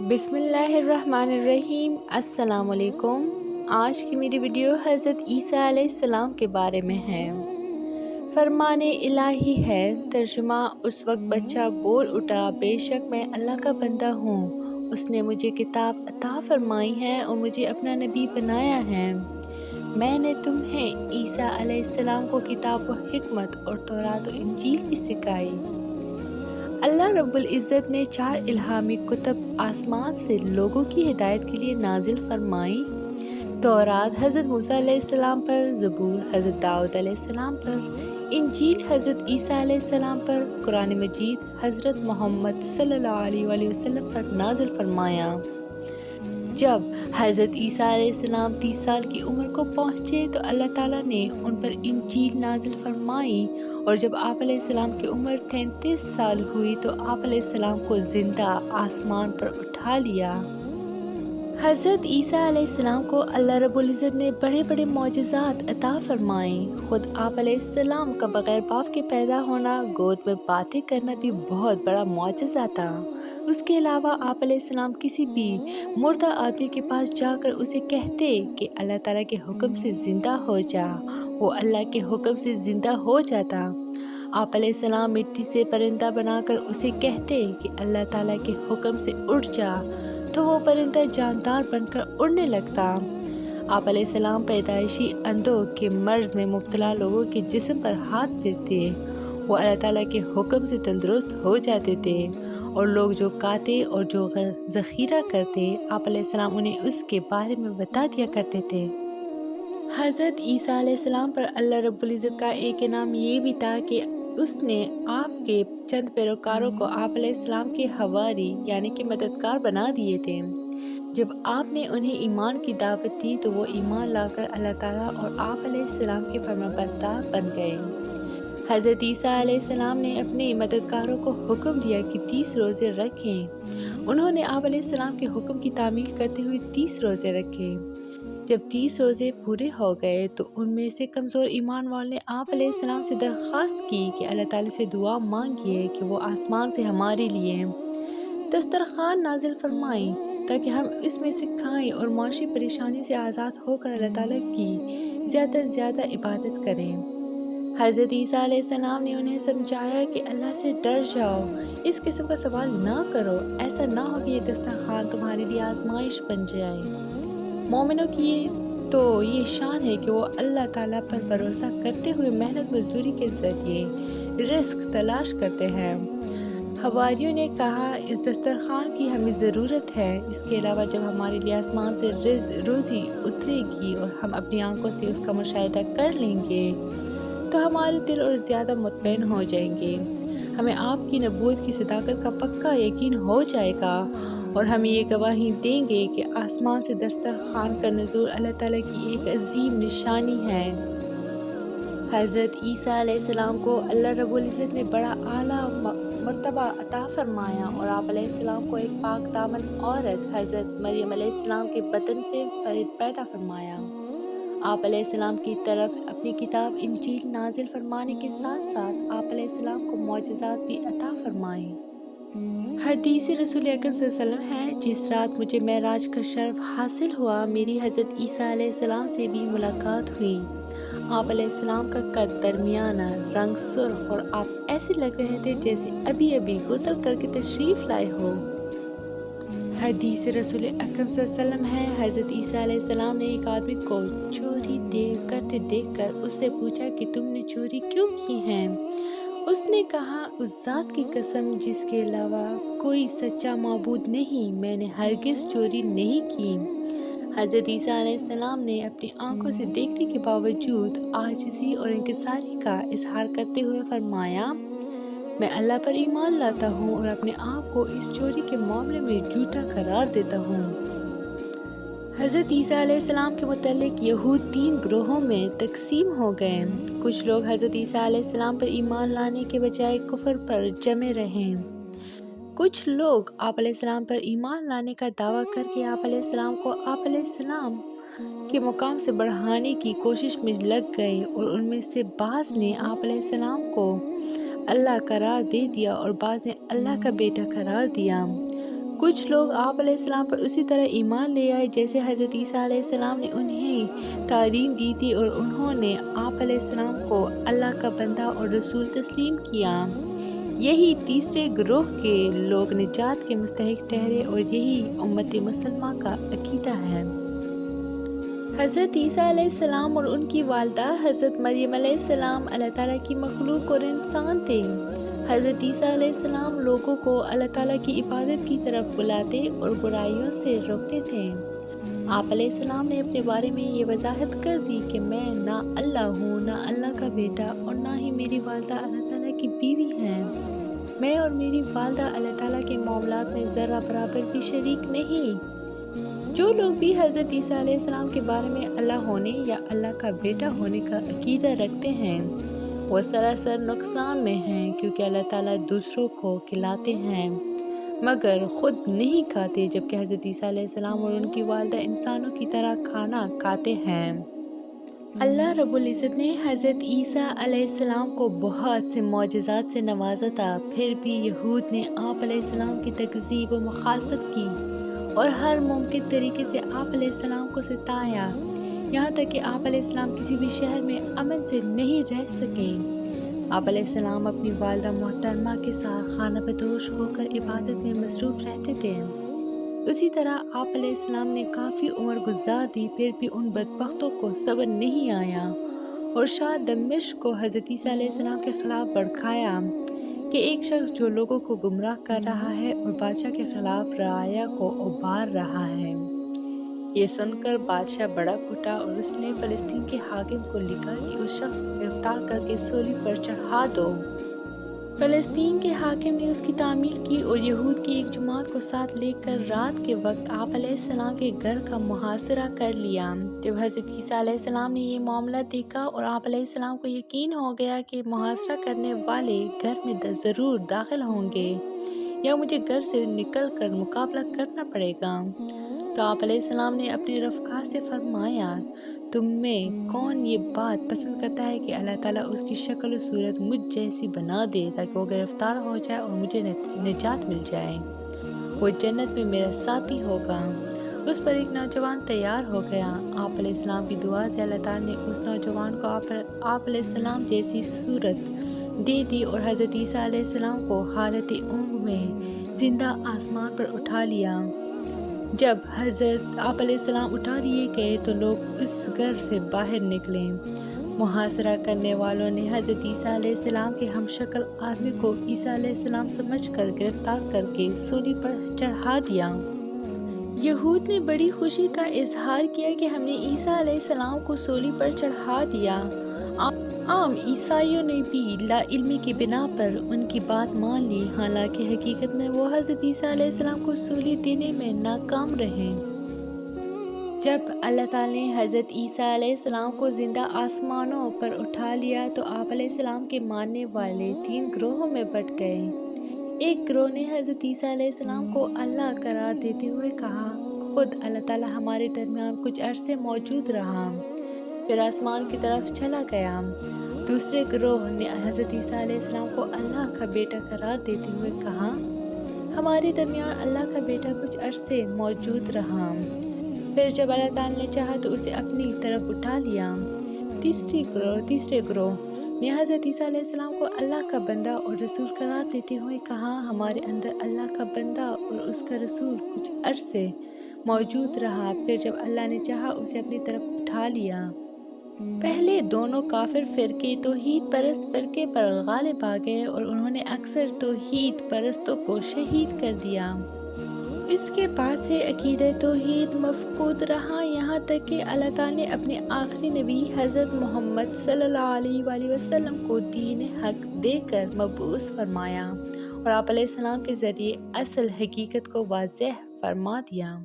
بسم اللہ الرحمن الرحیم۔ السلام علیکم۔ آج کی میری ویڈیو حضرت عیسیٰ علیہ السلام کے بارے میں ہے۔ فرمان الہی ہے، ترجمہ اس وقت بچہ بول اٹھا، بے شک میں اللہ کا بندہ ہوں، اس نے مجھے کتاب عطا فرمائی ہے اور مجھے اپنا نبی بنایا ہے۔ میں نے تمہیں عیسیٰ علیہ السلام کو کتاب و حکمت اور تورات و انجیل بھی سکھائی۔ اللہ رب العزت نے 4 الہامی کتب آسمان سے لوگوں کی ہدایت کے لیے نازل فرمائی۔ تورات حضرت موسیٰ علیہ السلام پر، زبور حضرت داؤد علیہ السلام پر، انجیل حضرت عیسیٰ علیہ السلام پر، قرآن مجید حضرت محمد صلی اللہ علیہ وآلہ وسلم پر نازل فرمایا۔ جب حضرت عیسیٰ علیہ السلام 30 سال کی عمر کو پہنچے تو اللہ تعالیٰ نے ان پر انجیل نازل فرمائی، اور جب آپ علیہ السلام کی عمر 33 سال ہوئی تو آپ علیہ السلام کو زندہ آسمان پر اٹھا لیا۔ حضرت عیسیٰ علیہ السلام کو اللہ رب العزت نے بڑے بڑے معجزات عطا فرمائیں۔ خود آپ علیہ السلام کا بغیر باپ کے پیدا ہونا، گود میں باتیں کرنا بھی بہت بڑا معجزہ تھا۔ اس کے علاوہ آپ علیہ السلام کسی بھی مردہ آدمی کے پاس جا کر اسے کہتے کہ اللہ تعالیٰ کے حکم سے زندہ ہو جا، وہ اللہ کے حکم سے زندہ ہو جاتا۔ آپ علیہ السلام مٹی سے پرندہ بنا کر اسے کہتے کہ اللہ تعالیٰ کے حکم سے اڑ جا، تو وہ پرندہ جاندار بن کر اڑنے لگتا۔ آپ علیہ السلام پیدائشی اندھوں کے مرض میں مبتلا لوگوں کے جسم پر ہاتھ پھیرتے، وہ اللہ تعالیٰ کے حکم سے تندرست ہو جاتے تھے، اور لوگ جو کھاتے اور جو ذخیرہ کرتے، آپ علیہ السلام انہیں اس کے بارے میں بتا دیا کرتے تھے۔ حضرت عیسیٰ علیہ السلام پر اللہ رب العزت کا ایک انعام یہ بھی تھا کہ اس نے آپ کے چند پیروکاروں کو آپ علیہ السلام کے حواری یعنی کہ مددگار بنا دیے تھے۔ جب آپ نے انہیں ایمان کی دعوت دی تو وہ ایمان لا کر اللہ تعالیٰ اور آپ علیہ السلام کے فرمانبردار بن گئے۔ حضرت عیسیٰ علیہ السلام نے اپنے مددگاروں کو حکم دیا کہ 30 روزے رکھیں۔ انہوں نے آپ علیہ السلام کے حکم کی تعمیل کرتے ہوئے 30 روزے رکھے۔ جب 30 روزے پورے ہو گئے تو ان میں سے کمزور ایمان والوں نے آپ علیہ السلام سے درخواست کی کہ اللہ تعالیٰ سے دعا مانگیے کہ وہ آسمان سے ہمارے لیے دسترخوان نازل فرمائیں تاکہ ہم اس میں سے کھائیں اور معاشی پریشانی سے آزاد ہو کر اللہ تعالیٰ کی زیادہ سے زیادہ عبادت کریں۔ حضرت عیسیٰ علیہ السلام نے انہیں سمجھایا کہ اللہ سے ڈر جاؤ، اس قسم کا سوال نہ کرو، ایسا نہ ہو کہ یہ دسترخوان تمہارے لیے آزمائش بن جائے۔ مومنوں کی تو یہ شان ہے کہ وہ اللہ تعالیٰ پر بھروسہ کرتے ہوئے محنت مزدوری کے ذریعے رزق تلاش کرتے ہیں۔ حواریوں نے کہا، اس دسترخوان کی ہمیں ضرورت ہے، اس کے علاوہ جب ہمارے لیے آسمان سے روزی اترے گی اور ہم اپنی آنکھوں سے اس کا مشاہدہ کر لیں گے تو ہمارے دل اور زیادہ مطمئن ہو جائیں گے، ہمیں آپ کی نبوت کی صداقت کا پکا یقین ہو جائے گا، اور ہم یہ گواہی دیں گے کہ آسمان سے دسترخوان کا نزول اللہ تعالیٰ کی ایک عظیم نشانی ہے۔ حضرت عیسیٰ علیہ السلام کو اللہ رب العزت نے بڑا اعلیٰ مرتبہ عطا فرمایا اور آپ علیہ السلام کو ایک پاک دامن عورت حضرت مریم علیہ السلام کے بطن سے پیدا فرمایا۔ آپ علیہ السلام کی طرف اپنی کتاب انجیل نازل فرمانے کے ساتھ ساتھ آپ علیہ السلام کو معجزات بھی عطا فرمائے۔ حدیث رسول اکرم صلی اللہ علیہ وسلم ہے، جس رات مجھے معراج کا شرف حاصل ہوا، میری حضرت عیسیٰ علیہ السلام سے بھی ملاقات ہوئی۔ آپ علیہ السلام کا قد درمیانہ، رنگ سرخ، اور آپ ایسے لگ رہے تھے جیسے ابھی ابھی غسل کر کے تشریف لائے ہو۔ حدیث رسول اکرم صلی اللہ علیہ وسلم ہے، حضرت عیسیٰ علیہ السلام نے ایک آدمی کو چوری کرتے دیکھ کر اس سے پوچھا کہ تم نے چوری کیوں کی ہے؟ اس نے کہا، اس ذات کی قسم جس کے علاوہ کوئی سچا معبود نہیں، میں نے ہرگز چوری نہیں کی۔ حضرت عیسیٰ علیہ السلام نے اپنی آنکھوں سے دیکھنے کے باوجود عاجزی اور انکساری کا اظہار کرتے ہوئے فرمایا، میں اللہ پر ایمان لاتا ہوں اور اپنے آپ کو اس چوری کے معاملے میں جھوٹا قرار دیتا ہوں۔ حضرت عیسیٰ علیہ السلام کے متعلق یہود 3 گروہوں میں تقسیم ہو گئے۔ کچھ لوگ حضرت عیسیٰ علیہ السلام پر ایمان لانے کے بجائے کفر پر جمے رہے۔ کچھ لوگ آپ علیہ السلام پر ایمان لانے کا دعویٰ کر کے آپ علیہ السلام کو آپ علیہ السلام کے مقام سے بڑھانے کی کوشش میں لگ گئے، اور ان میں سے بعض نے آپ علیہ السلام کو اللہ قرار دے دیا اور بعض نے اللہ کا بیٹا قرار دیا۔ کچھ لوگ آپ علیہ السلام پر اسی طرح ایمان لے آئے جیسے حضرت عیسیٰ علیہ السلام نے انہیں تعلیم دی تھی، اور انہوں نے آپ علیہ السلام کو اللہ کا بندہ اور رسول تسلیم کیا۔ یہی تیسرے گروہ کے لوگ نجات کے مستحق ٹھہرے، اور یہی امت مسلمہ کا عقیدہ ہے۔ حضرت عیسیٰ علیہ السلام اور ان کی والدہ حضرت مریم علیہ السلام اللہ تعالیٰ کی مخلوق اور انسان تھے۔ حضرت عیسیٰ علیہ السلام لوگوں کو اللہ تعالیٰ کی عبادت کی طرف بلاتے اور برائیوں سے روکتے تھے۔ آپ علیہ السلام نے اپنے بارے میں یہ وضاحت کر دی کہ میں نہ اللہ ہوں، نہ اللہ کا بیٹا، اور نہ ہی میری والدہ اللہ تعالیٰ کی بیوی ہیں۔ میں اور میری والدہ اللہ تعالیٰ کے معاملات میں ذرہ برابر بھی شریک نہیں۔ جو لوگ بھی حضرت عیسیٰ علیہ السلام کے بارے میں اللہ ہونے یا اللہ کا بیٹا ہونے کا عقیدہ رکھتے ہیں، وہ سراسر نقصان میں ہیں، کیونکہ اللہ تعالیٰ دوسروں کو کھلاتے ہیں مگر خود نہیں کھاتے، جبکہ حضرت عیسیٰ علیہ السلام اور ان کی والدہ انسانوں کی طرح کھانا کھاتے ہیں۔ اللہ رب العزت نے حضرت عیسیٰ علیہ السلام کو بہت سے معجزات سے نوازا تھا، پھر بھی یہود نے آپ علیہ السلام کی تکذیب و مخالفت کی اور ہر ممکن طریقے سے آپ علیہ السلام کو ستایا، یہاں تک کہ آپ علیہ السلام کسی بھی شہر میں امن سے نہیں رہ سکیں۔ آپ علیہ السلام اپنی والدہ محترمہ کے ساتھ خانہ بدوش ہو کر عبادت میں مصروف رہتے تھے۔ اسی طرح آپ علیہ السلام نے کافی عمر گزار دی، پھر بھی ان بدبختوں کو صبر نہیں آیا اور شاہ دمشق کو حضرت عیسیٰ علیہ السلام کے خلاف بھڑکایا کہ ایک شخص جو لوگوں کو گمراہ کر رہا ہے اور بادشاہ کے خلاف رعایا کو ابھار رہا ہے۔ یہ سن کر بادشاہ بڑا پھٹا اور اس نے فلسطین کے حاکم کو لکھا کہ اس شخص کو گرفتار کر کے سولی پر چڑھا دو۔ فلسطین کے حاکم نے اس کی تعمیل کی اور یہود کی ایک جماعت کو ساتھ لے کر رات کے وقت آپ علیہ السلام کے گھر کا محاصرہ کر لیا۔ جب حضرت عیسیٰ علیہ السلام نے یہ معاملہ دیکھا اور آپ علیہ السلام کو یقین ہو گیا کہ محاصرہ کرنے والے گھر میں ضرور داخل ہوں گے یا مجھے گھر سے نکل کر مقابلہ کرنا پڑے گا، تو آپ علیہ السلام نے اپنے رفقا سے فرمایا، تم میں کون یہ بات پسند کرتا ہے کہ اللہ تعالیٰ اس کی شکل و صورت مجھ جیسی بنا دے تاکہ وہ گرفتار ہو جائے اور مجھے نجات مل جائے، وہ جنت میں میرا ساتھی ہوگا۔ اس پر ایک نوجوان تیار ہو گیا۔ آپ علیہ السلام کی دعا سے اللہ تعالیٰ نے اس نوجوان کو آپ علیہ السلام جیسی صورت دے دی اور حضرت عیسیٰ علیہ السلام کو حالت اونگ میں زندہ آسمان پر اٹھا لیا۔ جب حضرت آپ علیہ السلام اٹھا لیے گئے تو لوگ اس گھر سے باہر نکلے۔ محاصرہ کرنے والوں نے حضرت عیسیٰ علیہ السلام کے ہم شکل آدمی کو عیسیٰ علیہ السلام سمجھ کر گرفتار کر کے سولی پر چڑھا دیا۔ یہود نے بڑی خوشی کا اظہار کیا کہ ہم نے عیسیٰ علیہ السلام کو سولی پر چڑھا دیا۔ عام عیسائیوں نے بھی لا علمی کی بنا پر ان کی بات مان لی، حالانکہ حقیقت میں وہ حضرت عیسیٰ علیہ السلام کو سولی دینے میں ناکام رہے۔ جب اللہ تعالیٰ نے حضرت عیسیٰ علیہ السلام کو زندہ آسمانوں پر اٹھا لیا تو آپ علیہ السلام کے ماننے والے 3 گروہوں میں بٹ گئے۔ ایک گروہ نے حضرت عیسیٰ علیہ السلام کو اللہ قرار دیتے ہوئے کہا، خود اللہ تعالیٰ ہمارے درمیان کچھ عرصے موجود رہا، پھر آسمان کی طرف چلا گیا۔ دوسرے گروہ نے حضرت عیسیٰ علیہ السلام کو اللہ کا بیٹا قرار دیتے ہوئے کہا، ہمارے درمیان اللہ کا بیٹا کچھ عرصے موجود رہا، پھر جب اللہ تعالیٰ نے چاہا تو اسے اپنی طرف اٹھا لیا۔ تیسرے گروہ نے حضرت عیسیٰ علیہ السلام کو اللہ کا بندہ اور رسول قرار دیتے ہوئے کہا، ہمارے اندر اللہ کا بندہ اور اس کا رسول کچھ عرصے موجود رہا، پھر جب اللہ نے چاہا اسے اپنی طرف اٹھا لیا۔ پہلے دونوں کافر فرقے توحید پرست فرقے پر غالب آ گئے اور انہوں نے اکثر توحید پرستوں کو شہید کر دیا۔ اس کے بعد سے عقیدہ توحید مفقود رہا، یہاں تک کہ اللہ تعالیٰ نے اپنے آخری نبی حضرت محمد صلی اللہ علیہ وآلہ وسلم کو دین حق دے کر مبعوث فرمایا اور آپ علیہ السلام کے ذریعے اصل حقیقت کو واضح فرما دیا۔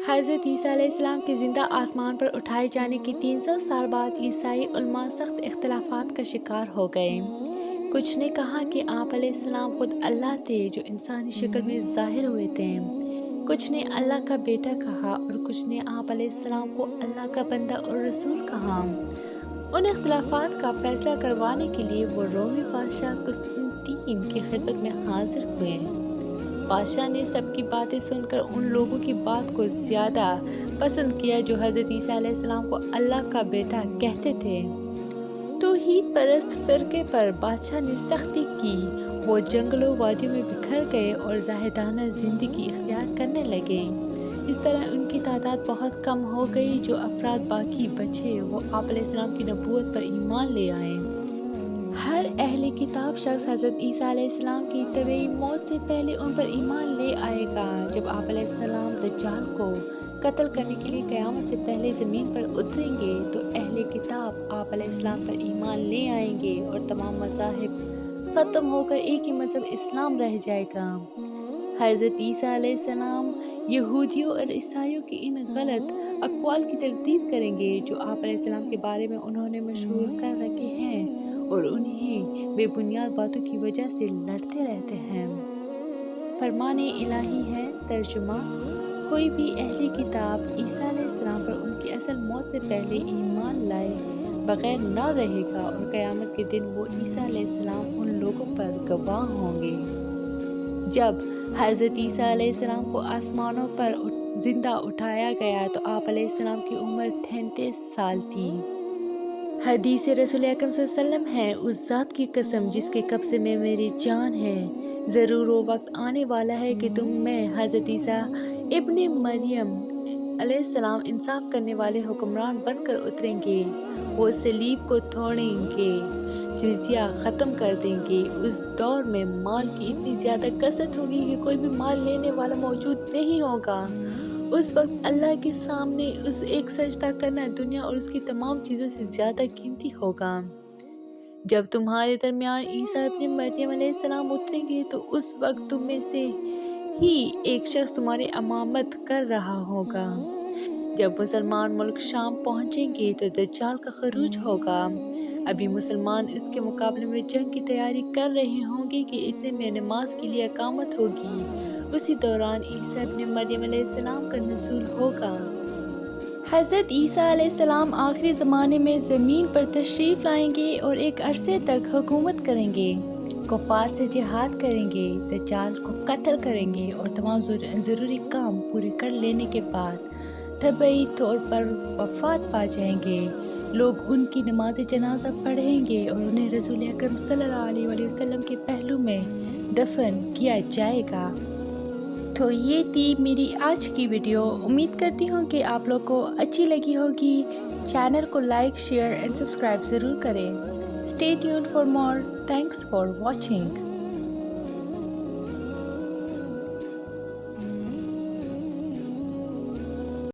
حضرت عیسیٰ علیہ السلام کے زندہ آسمان پر اٹھائے جانے کے 300 سال بعد عیسائی علماء سخت اختلافات کا شکار ہو گئے۔ کچھ نے کہا کہ آپ علیہ السلام خود اللہ تھے جو انسانی شکل میں ظاہر ہوئے تھے، کچھ نے اللہ کا بیٹا کہا اور کچھ نے آپ علیہ السلام کو اللہ کا بندہ اور رسول کہا۔ ان اختلافات کا فیصلہ کروانے کے لیے وہ رومی بادشاہ قسطنطین کی خدمت میں حاضر ہوئے۔ بادشاہ نے سب کی باتیں سن کر ان لوگوں کی بات کو زیادہ پسند کیا جو حضرت عیسیٰ علیہ السلام کو اللہ کا بیٹا کہتے تھے۔ توحید پرست فرقے پر بادشاہ نے سختی کی، وہ جنگلوں وادیوں میں بکھر گئے اور زاہدانہ زندگی اختیار کرنے لگے۔ اس طرح ان کی تعداد بہت کم ہو گئی۔ جو افراد باقی بچے وہ آپ علیہ السلام کی نبوت پر ایمان لے آئے۔ ہر اہل کتاب شخص حضرت عیسیٰ علیہ السلام کی طبعی موت سے پہلے ان پر ایمان لے آئے گا۔ جب آپ علیہ السلام دجال کو قتل کرنے کے لیے قیامت سے پہلے زمین پر اتریں گے تو اہل کتاب آپ علیہ السلام پر ایمان لے آئیں گے اور تمام مذاہب ختم ہو کر ایک ہی مذہب اسلام رہ جائے گا۔ حضرت عیسیٰ علیہ السلام یہودیوں اور عیسائیوں کی ان غلط اقوال کی تردید کریں گے جو آپ علیہ السلام کے بارے میں انہوں نے مشہور کر رکھے ہیں اور انہیں بے بنیاد باتوں کی وجہ سے لڑتے رہتے ہیں۔ فرمان الہی ہے، ترجمہ: کوئی بھی اہل کتاب عیسیٰ علیہ السلام پر ان کی اصل موت سے پہلے ایمان لائے بغیر نہ رہے گا اور قیامت کے دن وہ عیسیٰ علیہ السلام ان لوگوں پر گواہ ہوں گے۔ جب حضرت عیسیٰ علیہ السلام کو آسمانوں پر زندہ اٹھایا گیا تو آپ علیہ السلام کی عمر 33 سال تھی۔ حدیث رسول اکرم صلی اللہ علیہ وسلم ہے، اس ذات کی قسم جس کے قبضے میں میری جان ہے، ضرور وہ وقت آنے والا ہے کہ تم میں حضرت عیسیٰ ابن مریم علیہ السلام انصاف کرنے والے حکمران بن کر اتریں گے۔ وہ صلیب کو توڑیں گے، جزیہ ختم کر دیں گے۔ اس دور میں مال کی اتنی زیادہ کثرت ہوگی کہ کوئی بھی مال لینے والا موجود نہیں ہوگا۔ اس وقت اللہ کے سامنے اس ایک سجدہ کرنا دنیا اور اس کی تمام چیزوں سے زیادہ قیمتی ہوگا۔ جب تمہارے درمیان عیسیٰ ابن مریم علیہ السلام اتریں گے تو اس وقت تم میں سے ہی ایک شخص تمہاری امامت کر رہا ہوگا۔ جب مسلمان ملک شام پہنچیں گے تو دجال کا خروج ہوگا۔ ابھی مسلمان اس کے مقابلے میں جنگ کی تیاری کر رہے ہوں گے کہ اتنے میں نماز کے لیے اقامت ہوگی۔ اسی دوران عیسیٰ ابن مریم علیہ السلام کا نزول ہوگا۔ حضرت عیسیٰ علیہ السلام آخری زمانے میں زمین پر تشریف لائیں گے اور ایک عرصے تک حکومت کریں گے، کفار سے جہاد کریں گے، دجال کو قتل کریں گے اور تمام ضروری کام پورے کر لینے کے بعد طبعی طور پر وفات پا جائیں گے۔ لوگ ان کی نماز جنازہ پڑھیں گے اور انہیں رسول اکرم صلی اللہ علیہ وسلم کے پہلو میں دفن کیا جائے گا۔ تو یہ تھی میری آج کی ویڈیو۔ امید کرتی ہوں کہ آپ لوگ کو اچھی لگی ہوگی۔ چینل کو لائک، شیئر اینڈ سبسکرائب ضرور کریں۔ Stay tuned for more. Thanks for watching.